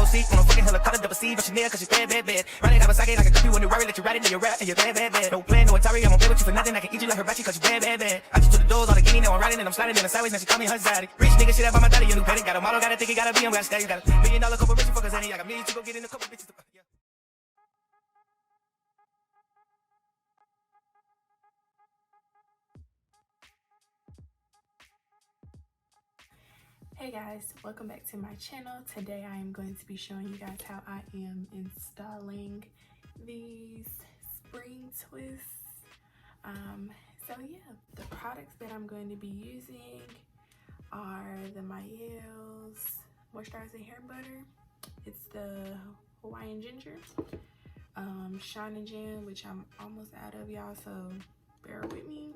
seat. When I'm fucking hella caught up, double C, but Chanel, cause you bad, bad, bad. Run it up a socket like a cookie when you worry, let you ride it in your rap, and you're bad, bad, bad. No plan, no Atari, I won't play with you for nothing. I can eat you like hibachi, cause you bad, bad, bad. I just to the doors, all the guinea, now I'm riding and I'm sliding in the sideways, now she call me her zaddy. Rich nigga shit up on my daddy, you new petty. Got a model, gotta think he gotta be, I'm gotta stay. You got $1 million corporation, fuckers, and I got millions to go get in a couple bitches. Yeah. Hey guys, welcome back to my channel. Today I am going to be showing you guys how I am installing these spring twists. So yeah, the products that I'm going to be using are the Mielle's Moisturizing Hair Butter. It's the Hawaiian Ginger, Shine and Jam, which I'm almost out of, y'all, so bear with me.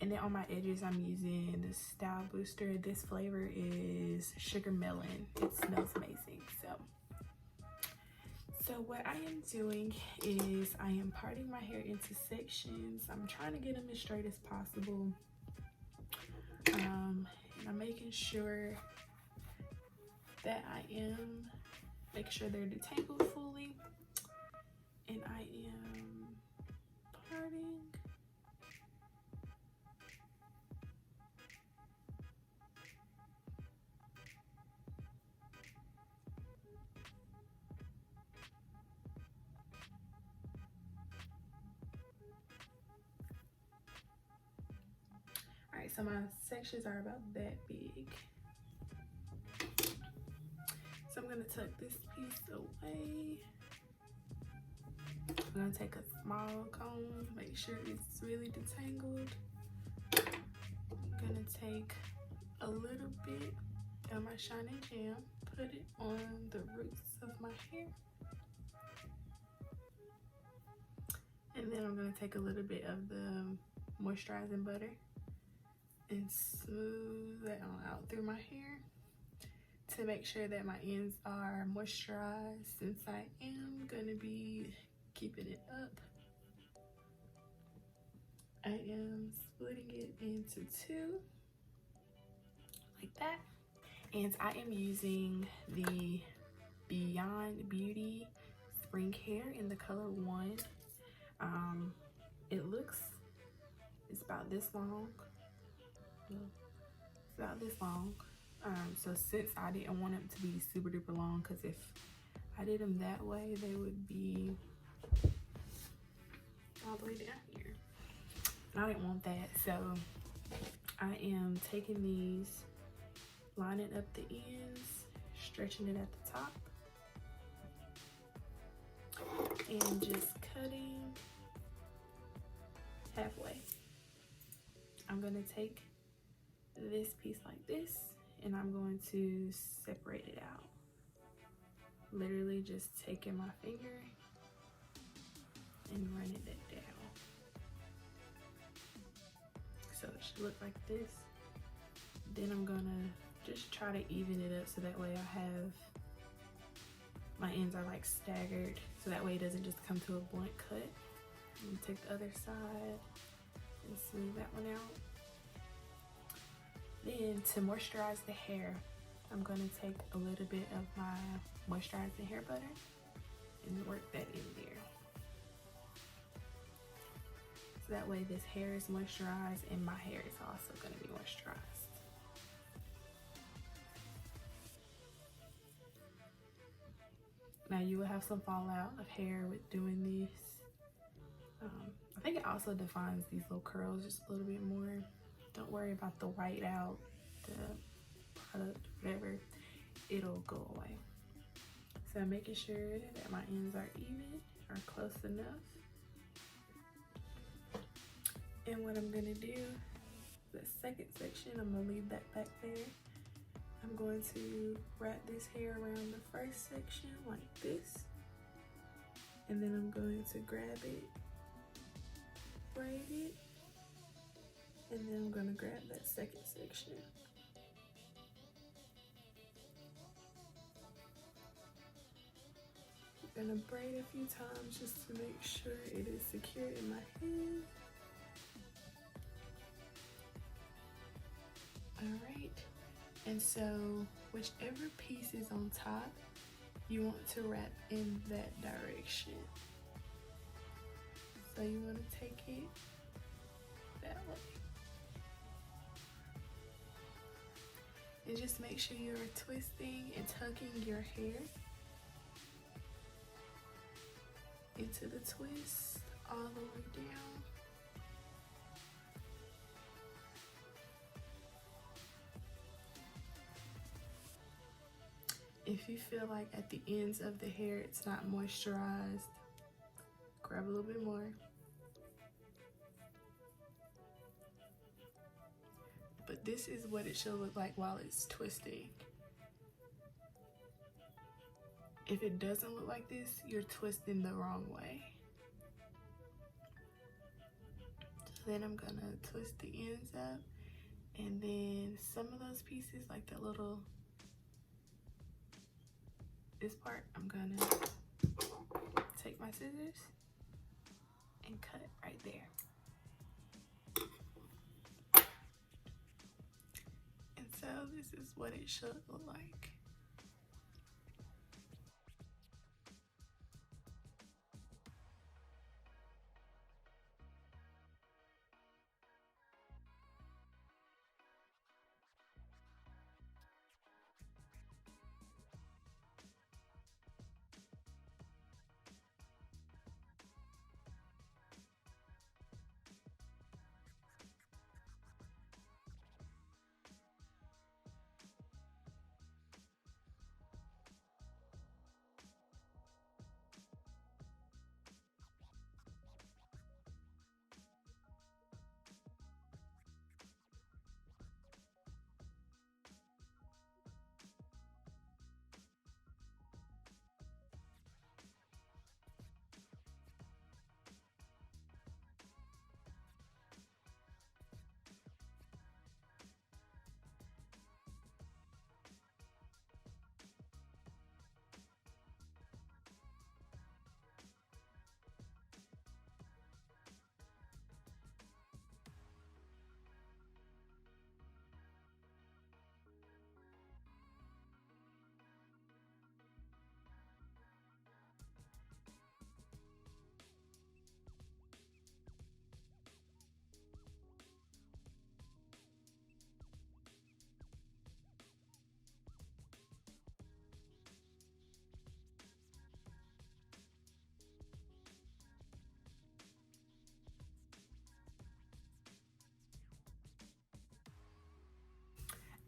And then on my edges, I'm using the Stylefactor. This flavor is Sugar Melon. It smells amazing. So what I am doing is I am parting my hair into sections. I'm trying to get them as straight as possible. And I'm making sure that I am making sure they're detangled fully. And I am parting. So my sections are about that big. So I'm gonna tuck this piece away. I'm gonna take a small comb, make sure it's really detangled. I'm gonna take a little bit of my Shine and Jam, put it on the roots of my hair. And then I'm gonna take a little bit of the moisturizing butter and smooth that on out through my hair to make sure that my ends are moisturized, since I am gonna be keeping it up. I am splitting it into two like that, and I am using the Beyond Beauty Spring Hair in the color 1. It's about this long. It's about this long. So since I didn't want them to be super duper long, because if I did them that way, they would be all the way down here. And I didn't want that, so I am taking these, lining up the ends, stretching it at the top, and just cutting halfway. I'm gonna take this piece like this, and I'm going to separate it out. Literally just taking my finger and running it down. So it should look like this. Then I'm gonna just try to even it up so that way I have, my ends are like staggered, so that way it doesn't just come to a blunt cut. I'm gonna take the other side and smooth that one out. Then to moisturize the hair, I'm gonna take a little bit of my moisturizing hair butter and work that in there. So that way this hair is moisturized and my hair is also gonna be moisturized. Now you will have some fallout of hair with doing this. I think it also defines these little curls just a little bit more. Don't worry about the white out, the product, whatever, it'll go away. So I'm making sure that my ends are even or close enough. And what I'm gonna do, the second section, I'm gonna leave that back there. I'm going to wrap this hair around the first section like this. And then I'm going to grab it, braid it, and then I'm gonna grab that second section. I'm gonna braid a few times just to make sure it is secure in my head. All right, and so whichever piece is on top, you want to wrap in that direction. So you want to take it that way. And just make sure you're twisting and tucking your hair into the twist all the way down. If you feel like at the ends of the hair it's not moisturized, grab a little bit more. But this is what it should look like while it's twisting. If it doesn't look like this, you're twisting the wrong way. So then I'm gonna twist the ends up, and then some of those pieces, like the little, this part, I'm gonna take my scissors and cut right there. And so this is what it should look like.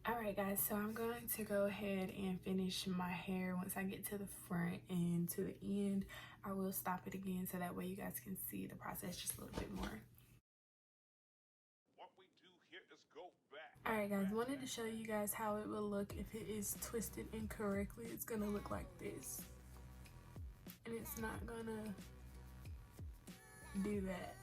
Alright guys, so I'm going to go ahead and finish my hair. Once I get to the front and to the end, I will stop it again so that way you guys can see the process just a little bit more. What we do here is go back. Alright guys, wanted to show you guys how it will look if it is twisted incorrectly. It's gonna look like this. And it's not gonna do that.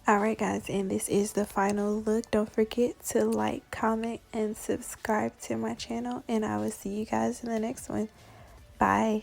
Alright guys, and this is the final look. Don't forget to like, comment, and subscribe to my channel, and I will see you guys in the next one. Bye.